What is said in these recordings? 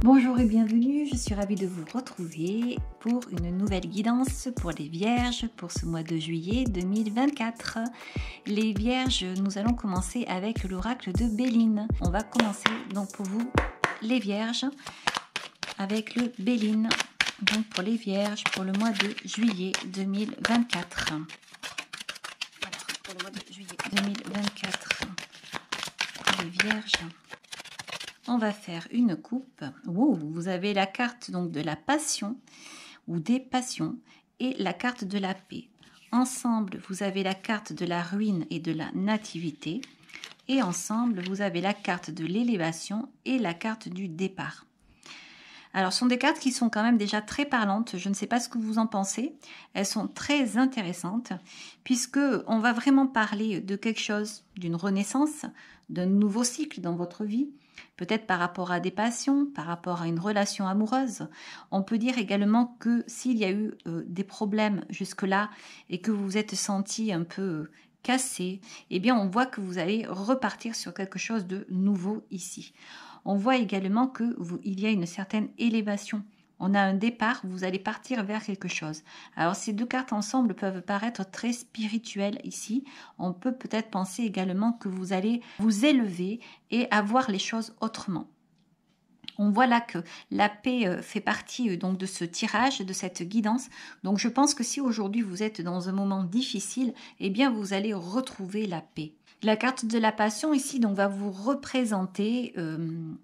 Bonjour et bienvenue, je suis ravie de vous retrouver pour une nouvelle guidance pour les Vierges pour ce mois de juillet 2024. Les Vierges, nous allons commencer avec l'oracle de Béline. On va commencer donc pour vous les Vierges avec le Béline. Donc pour les Vierges pour le mois de juillet 2024. Alors, pour le mois de juillet 2024, pour les Vierges. On va faire une coupe. Vous avez la carte donc de la passion ou des passions et la carte de la paix. Ensemble, vous avez la carte de la ruine et de la nativité. Et ensemble, vous avez la carte de l'élévation et la carte du départ. Alors, ce sont des cartes qui sont quand même déjà très parlantes. Je ne sais pas ce que vous en pensez. Elles sont très intéressantes puisque on va vraiment parler de quelque chose, d'une renaissance, d'un nouveau cycle dans votre vie. Peut-être par rapport à des passions, par rapport à une relation amoureuse. On peut dire également que s'il y a eu des problèmes jusque-là et que vous vous êtes senti un peu cassé, eh bien on voit que vous allez repartir sur quelque chose de nouveau ici. On voit également qu'il y a une certaine élévation. On a un départ, vous allez partir vers quelque chose. Alors ces deux cartes ensemble peuvent paraître très spirituelles ici. On peut peut-être penser également que vous allez vous élever et avoir les choses autrement. On voit là que la paix fait partie donc de ce tirage, de cette guidance. Donc je pense que si aujourd'hui vous êtes dans un moment difficile, eh bien vous allez retrouver la paix. La carte de la passion ici donc va vous représenter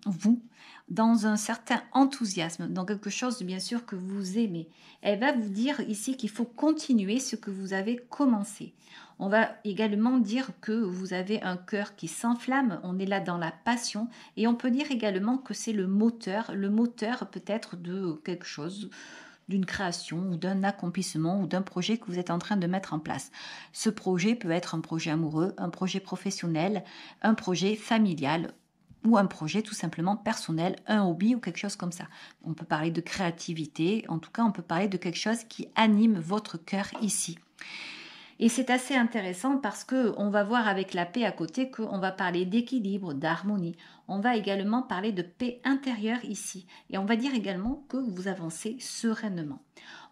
vous dans un certain enthousiasme, dans quelque chose bien sûr que vous aimez. Elle va vous dire ici qu'il faut continuer ce que vous avez commencé. On va également dire que vous avez un cœur qui s'enflamme, on est là dans la passion et on peut dire également que c'est le moteur peut-être de quelque chose, d'une création ou d'un accomplissement ou d'un projet que vous êtes en train de mettre en place. Ce projet peut être un projet amoureux, un projet professionnel, un projet familial ou un projet tout simplement personnel, un hobby ou quelque chose comme ça. On peut parler de créativité, en tout cas on peut parler de quelque chose qui anime votre cœur ici. Et c'est assez intéressant parce qu'on va voir avec la paix à côté qu'on va parler d'équilibre, d'harmonie. On va également parler de paix intérieure ici. Et on va dire également que vous avancez sereinement.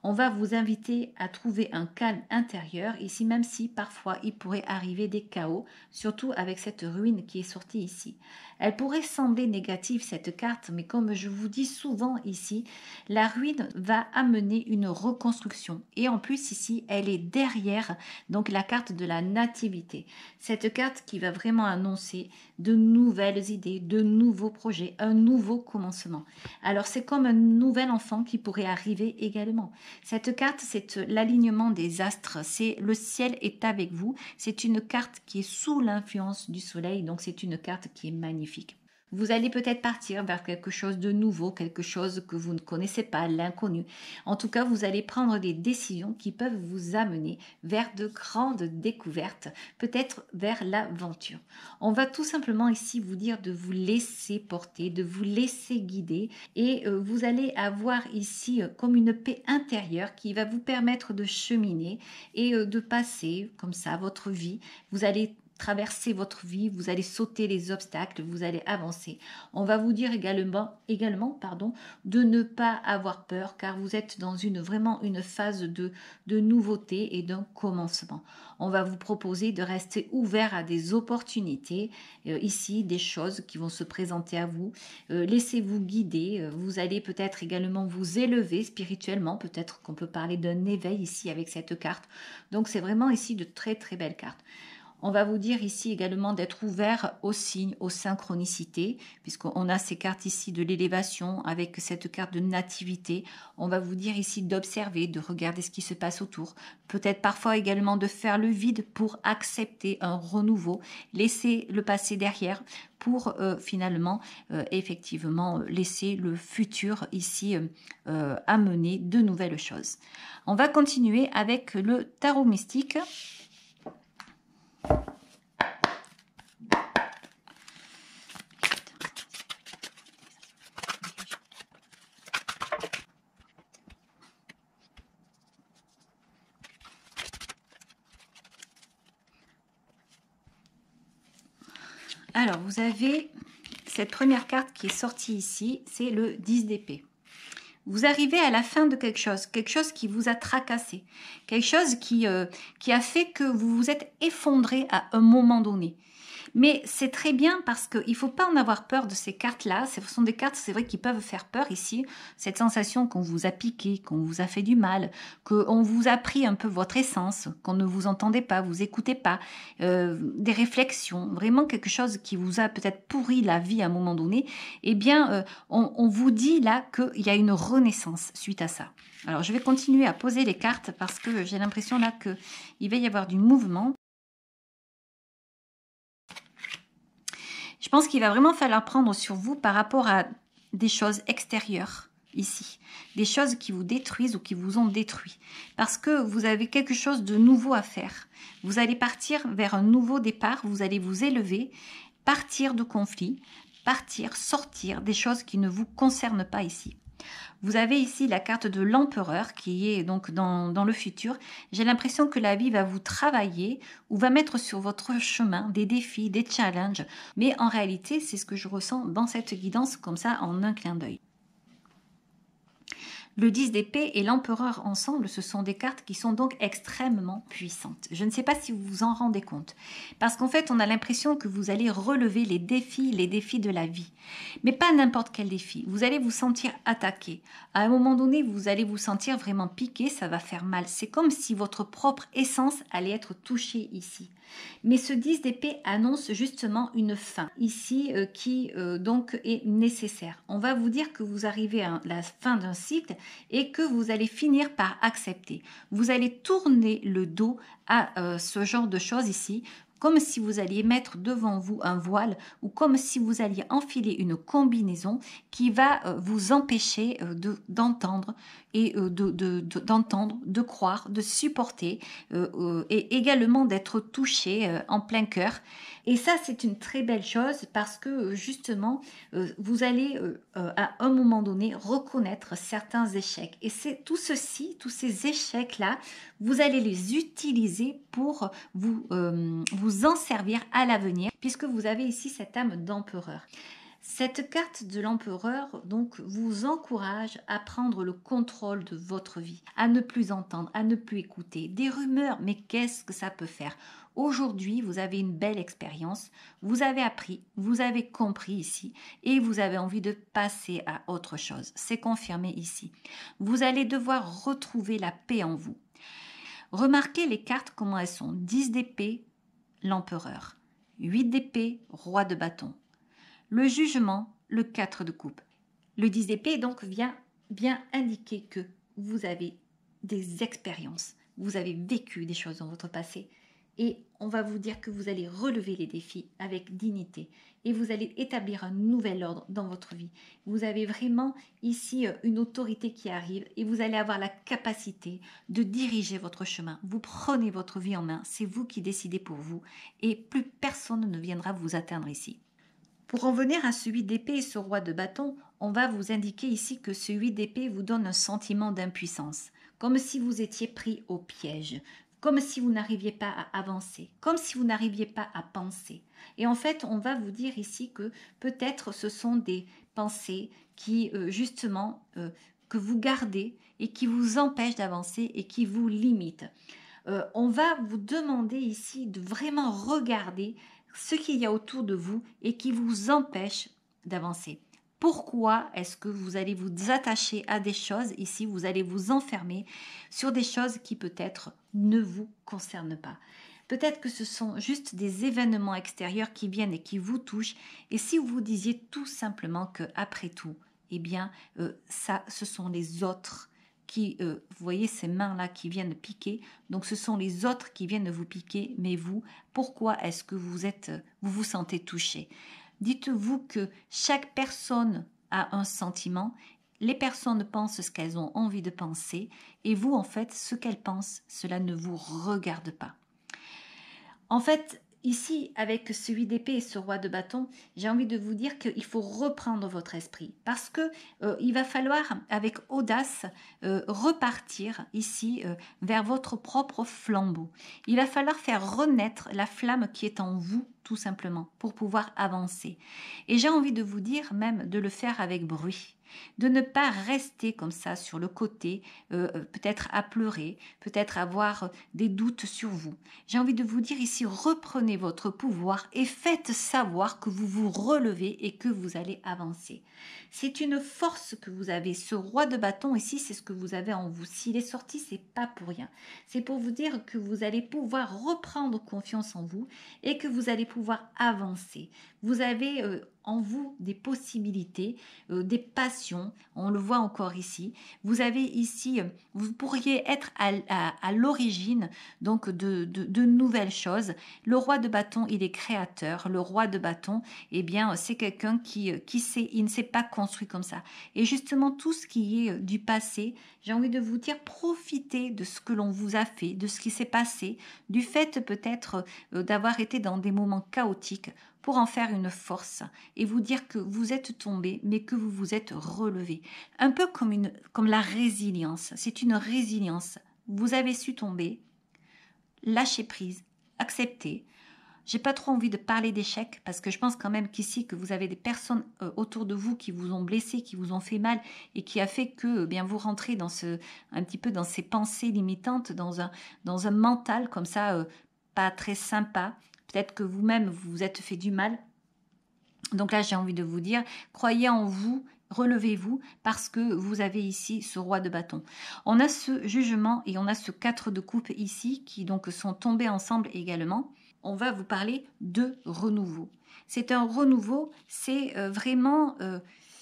On va vous inviter à trouver un calme intérieur ici, même si parfois il pourrait arriver des chaos, surtout avec cette ruine qui est sortie ici. Elle pourrait sembler négative cette carte, mais comme je vous dis souvent ici, la ruine va amener une reconstruction. Et en plus ici, elle est derrière donc la carte de la nativité. Cette carte qui va vraiment annoncer de nouvelles idées, de nouveaux projets, un nouveau commencement. Alors c'est comme un nouvel enfant qui pourrait arriver également. Cette carte, c'est l'alignement des astres, c'est le ciel est avec vous. C'est une carte qui est sous l'influence du soleil, donc c'est une carte qui est magnifique. Vous allez peut-être partir vers quelque chose de nouveau, quelque chose que vous ne connaissez pas, l'inconnu. En tout cas, vous allez prendre des décisions qui peuvent vous amener vers de grandes découvertes, peut-être vers l'aventure. On va tout simplement ici vous dire de vous laisser porter, de vous laisser guider et vous allez avoir ici comme une paix intérieure qui va vous permettre de cheminer et de passer comme ça votre vie. Vous allez traverser votre vie, vous allez sauter les obstacles, vous allez avancer. On va vous dire également de ne pas avoir peur car vous êtes dans vraiment une phase de nouveauté et d'un commencement. On va vous proposer de rester ouvert à des opportunités, ici des choses qui vont se présenter à vous. Laissez-vous guider, vous allez peut-être également vous élever spirituellement, peut-être qu'on peut parler d'un éveil ici avec cette carte. Donc c'est vraiment ici de très très belles cartes. On va vous dire ici également d'être ouvert aux signes, aux synchronicités, puisqu'on a ces cartes ici de l'élévation avec cette carte de nativité. On va vous dire ici d'observer, de regarder ce qui se passe autour. Peut-être parfois également de faire le vide pour accepter un renouveau, laisser le passé derrière pour finalement effectivement laisser le futur ici amener de nouvelles choses. On va continuer avec le tarot mystique. Alors, vous avez cette première carte qui est sortie ici, c'est le 10 d'épée. Vous arrivez à la fin de quelque chose qui vous a tracassé, quelque chose qui a fait que vous vous êtes effondré à un moment donné. Mais c'est très bien parce qu'il ne faut pas en avoir peur de ces cartes-là. Ce sont des cartes, c'est vrai, qui peuvent faire peur ici. Cette sensation qu'on vous a piqué, qu'on vous a fait du mal, qu'on vous a pris un peu votre essence, qu'on ne vous entendait pas, vous écoutez pas, des réflexions, vraiment quelque chose qui vous a peut-être pourri la vie à un moment donné. Eh bien, on vous dit là qu'il y a une renaissance suite à ça. Alors, je vais continuer à poser les cartes parce que j'ai l'impression là qu'il va y avoir du mouvement. Je pense qu'il va vraiment falloir prendre sur vous par rapport à des choses extérieures ici, des choses qui vous détruisent ou qui vous ont détruit, parce que vous avez quelque chose de nouveau à faire. Vous allez partir vers un nouveau départ, vous allez vous élever, partir de conflits, sortir des choses qui ne vous concernent pas ici. Vous avez ici la carte de l'empereur qui est donc dans le futur. J'ai l'impression que la vie va vous travailler ou va mettre sur votre chemin des défis, des challenges. Mais en réalité, c'est ce que je ressens dans cette guidance comme ça en un clin d'œil. Le 10 d'épée et l'empereur ensemble, ce sont des cartes qui sont donc extrêmement puissantes. Je ne sais pas si vous vous en rendez compte. Parce qu'en fait, on a l'impression que vous allez relever les défis de la vie. Mais pas n'importe quel défi. Vous allez vous sentir attaqué. À un moment donné, vous allez vous sentir vraiment piqué, ça va faire mal. C'est comme si votre propre essence allait être touchée ici. Mais ce 10 d'épée annonce justement une fin ici qui donc est nécessaire. On va vous dire que vous arrivez à la fin d'un cycle et que vous allez finir par accepter. Vous allez tourner le dos à ce genre de choses ici, comme si vous alliez mettre devant vous un voile ou comme si vous alliez enfiler une combinaison qui va vous empêcher d'entendre et de croire, de supporter et également d'être touché en plein cœur. Et ça, c'est une très belle chose parce que justement, vous allez à un moment donné reconnaître certains échecs. Et c'est tout ceci, tous ces échecs-là, vous allez les utiliser pour vous en servir à l'avenir puisque vous avez ici cette âme d'empereur. Cette carte de l'empereur donc vous encourage à prendre le contrôle de votre vie, à ne plus entendre, à ne plus écouter. Des rumeurs, mais qu'est-ce que ça peut faire? Aujourd'hui, vous avez une belle expérience, vous avez appris, vous avez compris ici et vous avez envie de passer à autre chose. C'est confirmé ici. Vous allez devoir retrouver la paix en vous. Remarquez les cartes, comment elles sont. 10 d'épée, l'empereur. 8 d'épée, roi de bâton. Le jugement, le 4 de coupe. Le 10 d'épée donc vient bien indiquer que vous avez des expériences, vous avez vécu des choses dans votre passé et on va vous dire que vous allez relever les défis avec dignité et vous allez établir un nouvel ordre dans votre vie. Vous avez vraiment ici une autorité qui arrive et vous allez avoir la capacité de diriger votre chemin. Vous prenez votre vie en main, c'est vous qui décidez pour vous et plus personne ne viendra vous atteindre ici. Pour en venir à ce 8 d'épée et ce roi de bâton, on va vous indiquer ici que ce 8 d'épée vous donne un sentiment d'impuissance, comme si vous étiez pris au piège, comme si vous n'arriviez pas à avancer, comme si vous n'arriviez pas à penser. Et en fait, on va vous dire ici que peut-être ce sont des pensées qui, justement, que vous gardez et qui vous empêchent d'avancer et qui vous limitent. On va vous demander ici de vraiment regarder ce qu'il y a autour de vous et qui vous empêche d'avancer. Pourquoi est-ce que vous allez vous attacher à des choses ici, vous allez vous enfermer sur des choses qui peut-être ne vous concernent pas? Peut-être que ce sont juste des événements extérieurs qui viennent et qui vous touchent. Et si vous vous disiez tout simplement que après tout, eh bien, ça, ce sont les autres qui, vous voyez ces mains-là qui viennent piquer, donc ce sont les autres qui viennent vous piquer, mais vous, pourquoi est-ce que vous vous sentez touché? Dites-vous que chaque personne a un sentiment, les personnes pensent ce qu'elles ont envie de penser, et vous, en fait, ce qu'elles pensent, cela ne vous regarde pas. En fait, ici, avec ce 8 d'épée et ce roi de bâton, j'ai envie de vous dire qu'il faut reprendre votre esprit parce que il va falloir, avec audace, repartir ici vers votre propre flambeau. Il va falloir faire renaître la flamme qui est en vous, tout simplement, pour pouvoir avancer. Et j'ai envie de vous dire même de le faire avec bruit. De ne pas rester comme ça sur le côté, peut-être à pleurer, peut-être avoir des doutes sur vous. J'ai envie de vous dire ici, reprenez votre pouvoir et faites savoir que vous vous relevez et que vous allez avancer. C'est une force que vous avez. Ce roi de bâton ici, c'est ce que vous avez en vous. S'il est sorti, c'est pas pour rien. C'est pour vous dire que vous allez pouvoir reprendre confiance en vous et que vous allez pouvoir avancer. Vous avez en vous des possibilités, des passions, on le voit encore ici. Vous avez ici, vous pourriez être à l'origine donc de nouvelles choses. Le roi de bâton, il est créateur. Le roi de bâton, eh bien, c'est quelqu'un qui sait, il ne s'est pas construit comme ça. Et justement, tout ce qui est du passé, j'ai envie de vous dire, profitez de ce que l'on vous a fait, de ce qui s'est passé, du fait peut-être d'avoir été dans des moments chaotiques, pour en faire une force et vous dire que vous êtes tombé, mais que vous vous êtes relevé. Un peu comme la résilience. C'est une résilience. Vous avez su tomber, lâcher prise, accepter. J'ai pas trop envie de parler d'échec parce que je pense quand même qu'ici que vous avez des personnes autour de vous qui vous ont blessé, qui vous ont fait mal et qui a fait que bien vous rentrez dans un petit peu dans ces pensées limitantes, dans un mental comme ça pas très sympa. Peut-être que vous-même, vous vous êtes fait du mal. Donc là, j'ai envie de vous dire, croyez en vous, relevez-vous, parce que vous avez ici ce roi de bâton. On a ce jugement et on a ce 4 de coupe ici, qui donc sont tombés ensemble également. On va vous parler de renouveau. C'est un renouveau, c'est vraiment...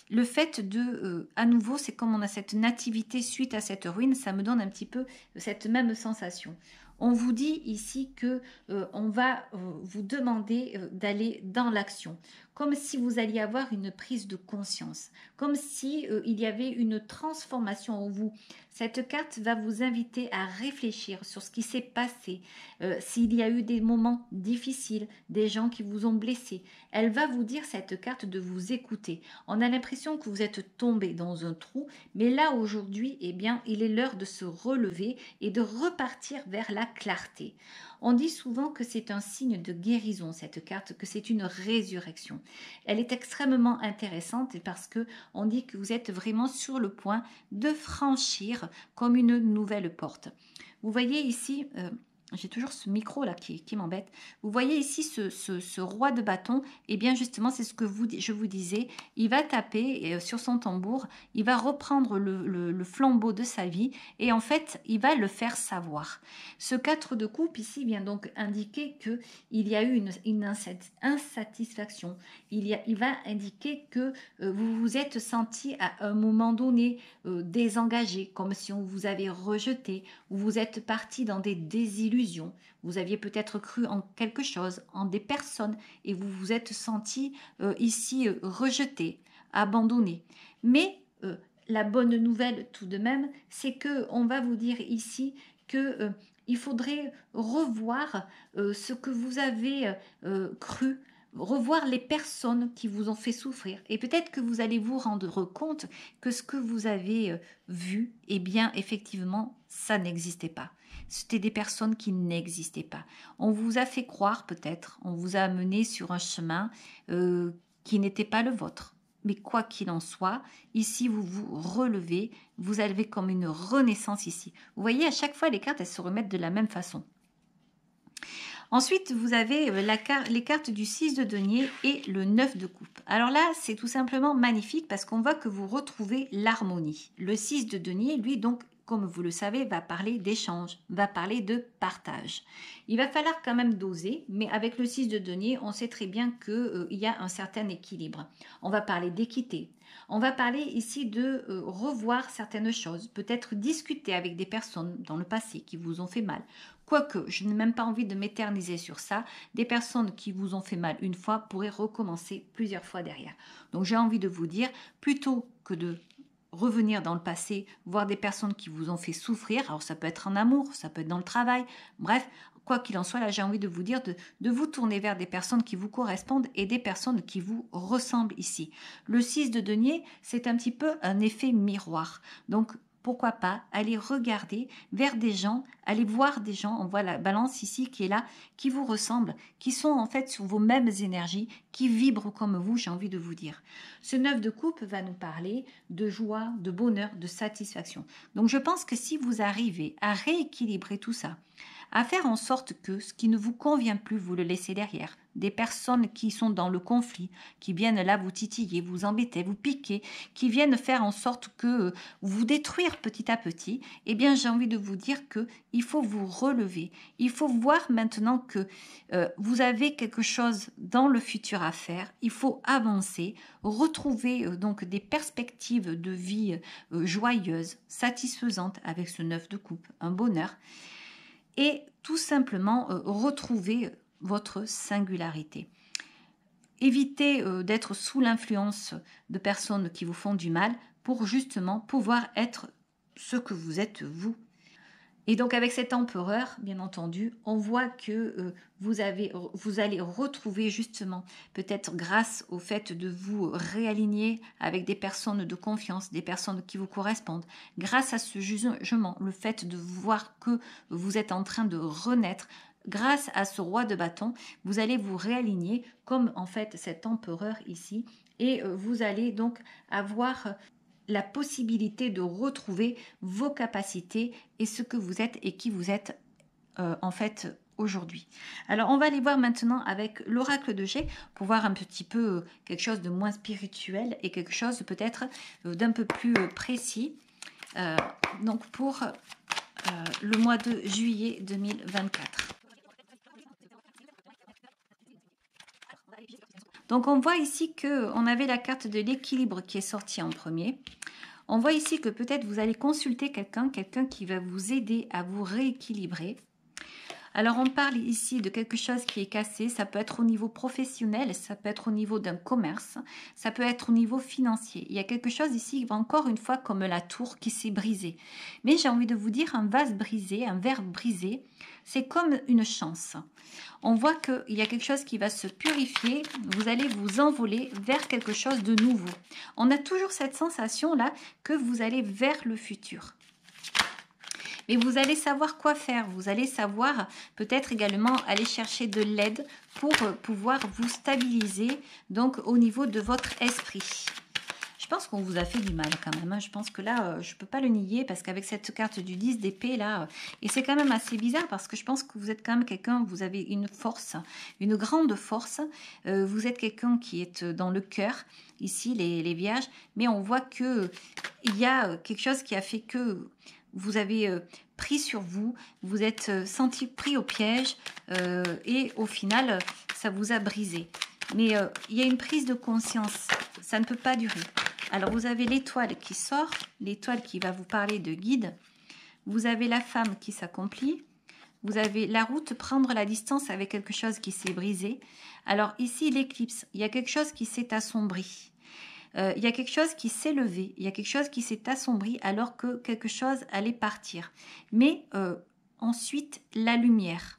le fait de, à nouveau, c'est comme on a cette nativité suite à cette ruine, ça me donne un petit peu cette même sensation. On vous dit ici que on va vous demander d'aller dans l'action, comme si vous alliez avoir une prise de conscience, comme si il y avait une transformation en vous. Cette carte va vous inviter à réfléchir sur ce qui s'est passé, s'il y a eu des moments difficiles, des gens qui vous ont blessé. Elle va vous dire, cette carte, de vous écouter. On a l'impression que vous êtes tombé dans un trou, mais là aujourd'hui, eh bien, il est l'heure de se relever et de repartir vers la clarté. On dit souvent que c'est un signe de guérison, cette carte, que c'est une résurrection. Elle est extrêmement intéressante parce que on dit que vous êtes vraiment sur le point de franchir comme une nouvelle porte. Vous voyez ici... j'ai toujours ce micro là qui m'embête. Vous voyez ici ce roi de bâton, et bien justement c'est ce que je vous disais, il va taper sur son tambour, il va reprendre le flambeau de sa vie et en fait il va le faire savoir. Ce 4 de coupe ici vient donc indiquer que il y a eu une insatisfaction, il va indiquer que vous vous êtes senti à un moment donné désengagé, comme si on vous avait rejeté, ou vous êtes parti dans des désillusions. Vous aviez peut-être cru en quelque chose, en des personnes, et vous vous êtes senti ici rejeté, abandonné. Mais la bonne nouvelle tout de même, c'est que on va vous dire ici que il faudrait revoir ce que vous avez cru, revoir les personnes qui vous ont fait souffrir. Et peut-être que vous allez vous rendre compte que ce que vous avez vu, eh bien, effectivement, ça n'existait pas. C'était des personnes qui n'existaient pas. On vous a fait croire peut-être, on vous a amené sur un chemin qui n'était pas le vôtre. Mais quoi qu'il en soit, ici vous vous relevez, vous avez comme une renaissance ici. Vous voyez, à chaque fois les cartes, elles se remettent de la même façon. Ensuite, vous avez les cartes du 6 de denier et le 9 de coupe. Alors là, c'est tout simplement magnifique parce qu'on voit que vous retrouvez l'harmonie. Le 6 de denier, lui, donc, comme vous le savez, va parler d'échange, va parler de partage. Il va falloir quand même doser, mais avec le 6 de denier, on sait très bien qu'il y a un certain équilibre. On va parler d'équité. On va parler ici de revoir certaines choses, peut-être discuter avec des personnes dans le passé qui vous ont fait mal. Quoique, je n'ai même pas envie de m'éterniser sur ça, des personnes qui vous ont fait mal une fois pourraient recommencer plusieurs fois derrière. Donc j'ai envie de vous dire, plutôt que de revenir dans le passé, voir des personnes qui vous ont fait souffrir, alors ça peut être en amour, ça peut être dans le travail, bref, quoi qu'il en soit, là, j'ai envie de vous dire de vous tourner vers des personnes qui vous correspondent et des personnes qui vous ressemblent ici. Le 6 de denier, c'est un petit peu un effet miroir. Donc, pourquoi pas aller regarder vers des gens, aller voir des gens, on voit la balance ici qui est là, qui vous ressemblent, qui sont en fait sur vos mêmes énergies, qui vibrent comme vous, j'ai envie de vous dire. Ce 9 de coupe va nous parler de joie, de bonheur, de satisfaction. Donc je pense que si vous arrivez à rééquilibrer tout ça, à faire en sorte que ce qui ne vous convient plus, vous le laissez derrière. Des personnes qui sont dans le conflit, qui viennent là vous titiller, vous embêter, vous piquer, qui viennent faire en sorte que vous détruire petit à petit, eh bien j'ai envie de vous dire que il faut vous relever. Il faut voir maintenant que vous avez quelque chose dans le futur à faire. Il faut avancer, retrouver donc des perspectives de vie joyeuses, satisfaisantes avec ce 9 de coupe, un bonheur. Et tout simplement retrouver votre singularité. Évitez d'être sous l'influence de personnes qui vous font du mal pour justement pouvoir être ce que vous êtes vous. Et donc avec cet empereur, bien entendu, on voit que vous allez retrouver justement, peut-être grâce au fait de vous réaligner avec des personnes de confiance, des personnes qui vous correspondent, grâce à ce jugement, le fait de voir que vous êtes en train de renaître, grâce à ce roi de bâton, vous allez vous réaligner comme en fait cet empereur ici, et vous allez donc avoir la possibilité de retrouver vos capacités et ce que vous êtes et qui vous êtes en fait aujourd'hui. Alors on va aller voir maintenant avec l'oracle de G pour voir un petit peu quelque chose de moins spirituel et quelque chose peut-être d'un peu plus précis. Donc pour le mois de juillet 2024. Donc on voit ici qu'on avait la carte de l'équilibre qui est sortie en premier. On voit ici que peut-être vous allez consulter quelqu'un qui va vous aider à vous rééquilibrer. Alors on parle ici de quelque chose qui est cassé, ça peut être au niveau professionnel, ça peut être au niveau d'un commerce, ça peut être au niveau financier. Il y a quelque chose ici, encore une fois, comme la tour qui s'est brisée. Mais j'ai envie de vous dire, un vase brisé, un verre brisé, c'est comme une chance. On voit qu'il y a quelque chose qui va se purifier, vous allez vous envoler vers quelque chose de nouveau. On a toujours cette sensation-là que vous allez vers le futur. Mais vous allez savoir quoi faire, vous allez savoir peut-être également aller chercher de l'aide pour pouvoir vous stabiliser donc au niveau de votre esprit. Je pense qu'on vous a fait du mal quand même, hein. Je pense que là, je ne peux pas le nier parce qu'avec cette carte du 10 d'épée là, et c'est quand même assez bizarre parce que je pense que vous êtes quand même quelqu'un, vous avez une force, une grande force, vous êtes quelqu'un qui est dans le cœur, ici les vierges, mais on voit qu'il y a quelque chose qui a fait que vous avez pris sur vous, vous êtes senti pris au piège et au final, ça vous a brisé. Mais il y a une prise de conscience, ça ne peut pas durer. Alors, vous avez l'étoile qui sort, l'étoile qui va vous parler de guide. Vous avez la femme qui s'accomplit. Vous avez la route, prendre la distance avec quelque chose qui s'est brisé. Alors ici, l'éclipse, il y a quelque chose qui s'est assombri. Il y a quelque chose qui s'est levé, il y a quelque chose qui s'est assombri alors que quelque chose allait partir. Mais ensuite, la lumière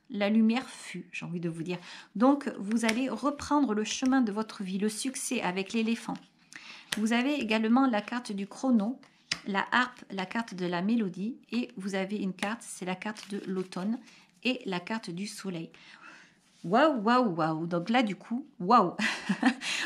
fut, j'ai envie de vous dire. Donc, vous allez reprendre le chemin de votre vie, le succès avec l'éléphant. Vous avez également la carte du chrono, la harpe, la carte de la mélodie et vous avez une carte, c'est la carte de l'automne et la carte du soleil. Waouh, waouh, waouh. Donc là, du coup, waouh.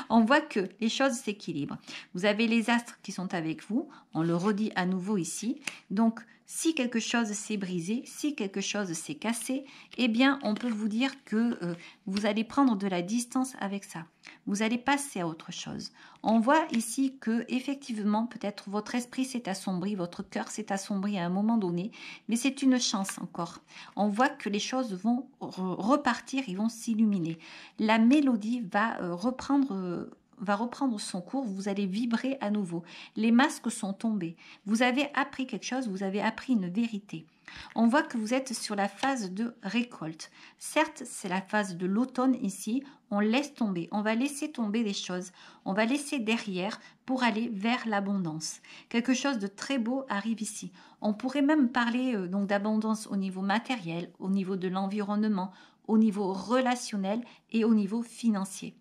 On voit que les choses s'équilibrent. Vous avez les astres qui sont avec vous. On le redit à nouveau ici. Donc, si quelque chose s'est brisé, si quelque chose s'est cassé, eh bien, on peut vous dire que vous allez prendre de la distance avec ça. Vous allez passer à autre chose. On voit ici que effectivement, peut-être votre esprit s'est assombri, votre cœur s'est assombri à un moment donné, mais c'est une chance encore. On voit que les choses vont repartir, ils vont s'illuminer. La mélodie va reprendre va reprendre son cours, vous allez vibrer à nouveau. Les masques sont tombés. Vous avez appris quelque chose, vous avez appris une vérité. On voit que vous êtes sur la phase de récolte. Certes, c'est la phase de l'automne ici. On laisse tomber, on va laisser tomber des choses. On va laisser derrière pour aller vers l'abondance. Quelque chose de très beau arrive ici. On pourrait même parler donc d'abondance au niveau matériel, au niveau de l'environnement, au niveau relationnel et au niveau financier.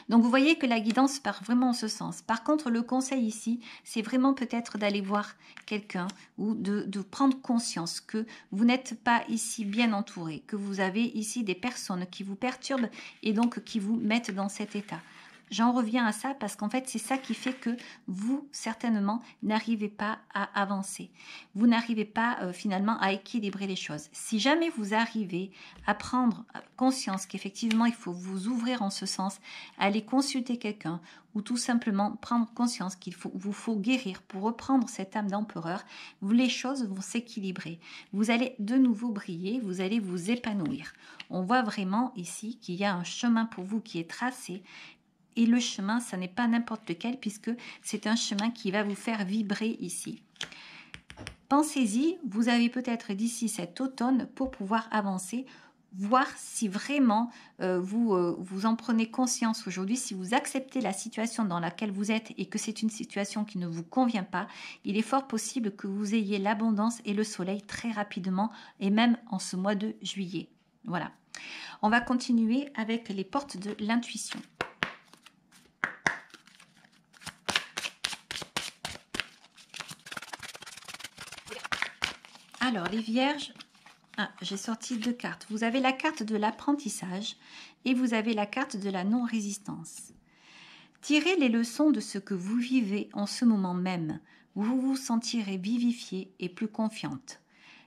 Donc vous voyez que la guidance part vraiment en ce sens. Par contre, le conseil ici, c'est vraiment peut-être d'aller voir quelqu'un ou de prendre conscience que vous n'êtes pas ici bien entouré, que vous avez ici des personnes qui vous perturbent et donc qui vous mettent dans cet état. J'en reviens à ça parce qu'en fait, c'est ça qui fait que vous, certainement, n'arrivez pas à avancer. Vous n'arrivez pas finalement à équilibrer les choses. Si jamais vous arrivez à prendre conscience qu'effectivement, il faut vous ouvrir en ce sens, aller consulter quelqu'un ou tout simplement prendre conscience qu'il vous faut guérir pour reprendre cette âme d'empereur, les choses vont s'équilibrer. Vous allez de nouveau briller, vous allez vous épanouir. On voit vraiment ici qu'il y a un chemin pour vous qui est tracé. Et le chemin, ça n'est pas n'importe lequel puisque c'est un chemin qui va vous faire vibrer ici. Pensez-y, vous avez peut-être d'ici cet automne pour pouvoir avancer, voir si vraiment vous en prenez conscience aujourd'hui, si vous acceptez la situation dans laquelle vous êtes et que c'est une situation qui ne vous convient pas, il est fort possible que vous ayez l'abondance et le soleil très rapidement et même en ce mois de juillet. Voilà. On va continuer avec les portes de l'intuition. Alors, les vierges, j'ai sorti 2 cartes. Vous avez la carte de l'apprentissage et vous avez la carte de la non-résistance. Tirez les leçons de ce que vous vivez en ce moment même. Vous vous sentirez vivifiée et plus confiante.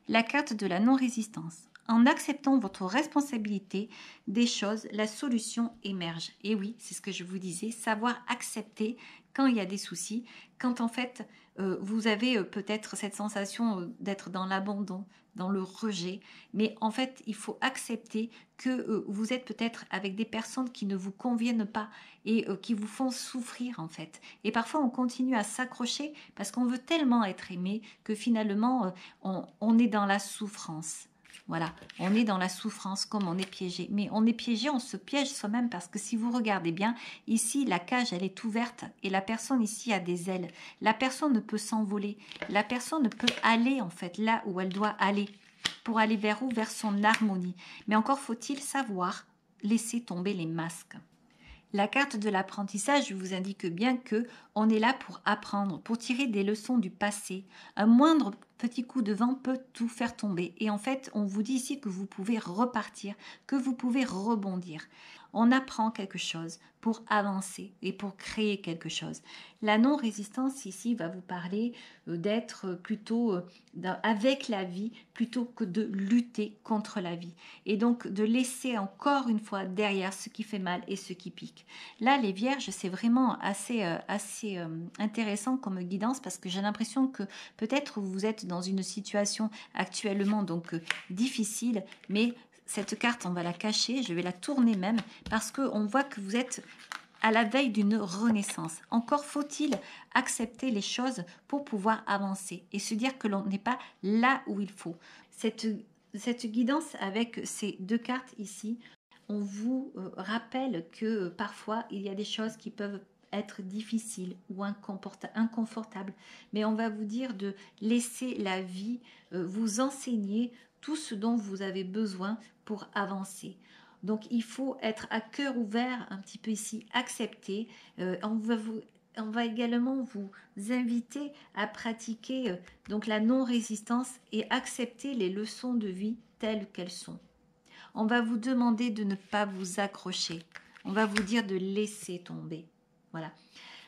La carte de la non-résistance. En acceptant votre responsabilité des choses, la solution émerge. Et oui, c'est ce que je vous disais, savoir accepter quand il y a des soucis, quand en fait vous avez peut-être cette sensation d'être dans l'abandon, dans le rejet, mais en fait il faut accepter que vous êtes peut-être avec des personnes qui ne vous conviennent pas et qui vous font souffrir en fait. Et parfois on continue à s'accrocher parce qu'on veut tellement être aimé que finalement on est dans la souffrance. Voilà, on est dans la souffrance comme on est piégé. Mais on est piégé, on se piège soi-même parce que si vous regardez bien, ici, la cage, elle est ouverte et la personne ici a des ailes. La personne ne peut s'envoler. La personne ne peut aller en fait là où elle doit aller. Pour aller vers où? Vers son harmonie. Mais encore faut-il savoir laisser tomber les masques. La carte de l'apprentissage vous indique bien que on est là pour apprendre, pour tirer des leçons du passé. Un moindre petit coup de vent peut tout faire tomber. Et en fait, on vous dit ici que vous pouvez repartir, que vous pouvez rebondir. On apprend quelque chose pour avancer et pour créer quelque chose. La non-résistance ici va vous parler d'être plutôt avec la vie plutôt que de lutter contre la vie. Et donc de laisser encore une fois derrière ce qui fait mal et ce qui pique. Là, les vierges, c'est vraiment assez intéressant comme guidance parce que j'ai l'impression que peut-être vous êtes dans une situation actuellement donc difficile, mais cette carte, on va la cacher, je vais la tourner même, parce qu'on voit que vous êtes à la veille d'une renaissance. Encore faut-il accepter les choses pour pouvoir avancer et se dire que l'on n'est pas là où il faut. Cette guidance avec ces 2 cartes ici, on vous rappelle que parfois il y a des choses qui peuvent être difficiles ou inconfortables, mais on va vous dire de laisser la vie vous enseigner tout ce dont vous avez besoin pour avancer. Donc il faut être à cœur ouvert un petit peu ici, accepter. On va également vous inviter à pratiquer donc la non-résistance et accepter les leçons de vie telles qu'elles sont. On va vous demander de ne pas vous accrocher. On va vous dire de laisser tomber. Voilà.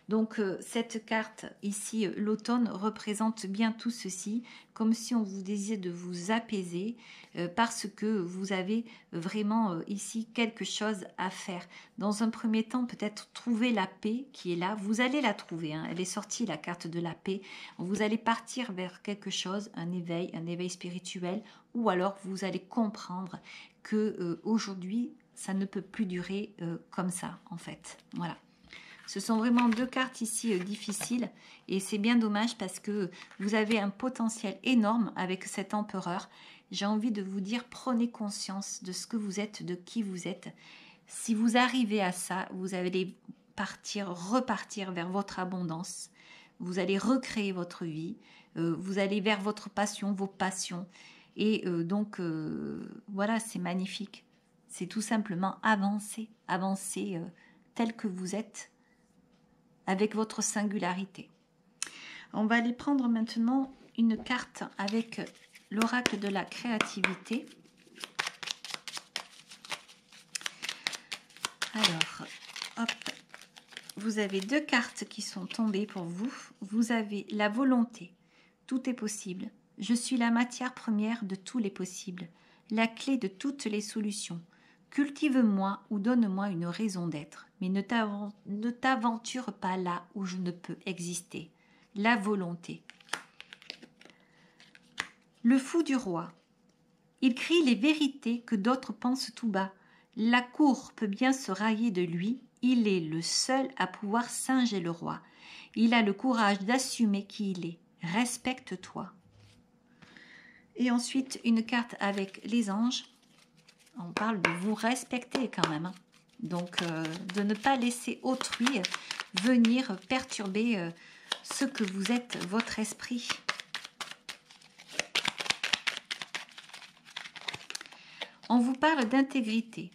Donc cette carte ici, l'automne, représente bien tout ceci, comme si on vous disait de vous apaiser parce que vous avez vraiment ici quelque chose à faire. Dans un premier temps, peut-être trouver la paix qui est là. Vous allez la trouver, hein. Elle est sortie, la carte de la paix. Vous allez partir vers quelque chose, un éveil spirituel, ou alors vous allez comprendre que aujourd'hui, ça ne peut plus durer comme ça, en fait. Voilà. Ce sont vraiment deux cartes ici difficiles et c'est bien dommage parce que vous avez un potentiel énorme avec cet empereur. J'ai envie de vous dire, prenez conscience de ce que vous êtes, de qui vous êtes. Si vous arrivez à ça, vous allez repartir vers votre abondance. Vous allez recréer votre vie. Vous allez vers votre passion, vos passions. Et donc, voilà, c'est magnifique. C'est tout simplement avancer. Avancer tel que vous êtes, avec votre singularité. On va aller prendre maintenant une carte avec l'oracle de la créativité. Alors, hop, vous avez deux cartes qui sont tombées pour vous. Vous avez la volonté. Tout est possible. Je suis la matière première de tous les possibles, la clé de toutes les solutions. Cultive-moi ou donne-moi une raison d'être, mais ne t'aventure pas là où je ne peux exister. La volonté. Le fou du roi. Il crie les vérités que d'autres pensent tout bas. La cour peut bien se railler de lui, il est le seul à pouvoir singer le roi. Il a le courage d'assumer qui il est. Respecte-toi. Et ensuite, une carte avec les anges. On parle de vous respecter quand même. Donc, de ne pas laisser autrui venir perturber ce que vous êtes, votre esprit. On vous parle d'intégrité.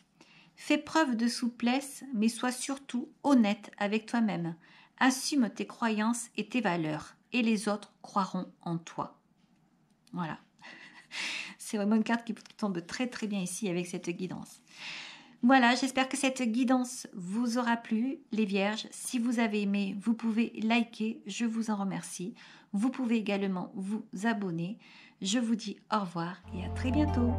Fais preuve de souplesse, mais sois surtout honnête avec toi-même. Assume tes croyances et tes valeurs, et les autres croiront en toi. Voilà. C'est vraiment une carte qui tombe très très bien ici avec cette guidance. Voilà, j'espère que cette guidance vous aura plu, les vierges. Si vous avez aimé, vous pouvez liker, je vous en remercie. Vous pouvez également vous abonner. Je vous dis au revoir et à très bientôt.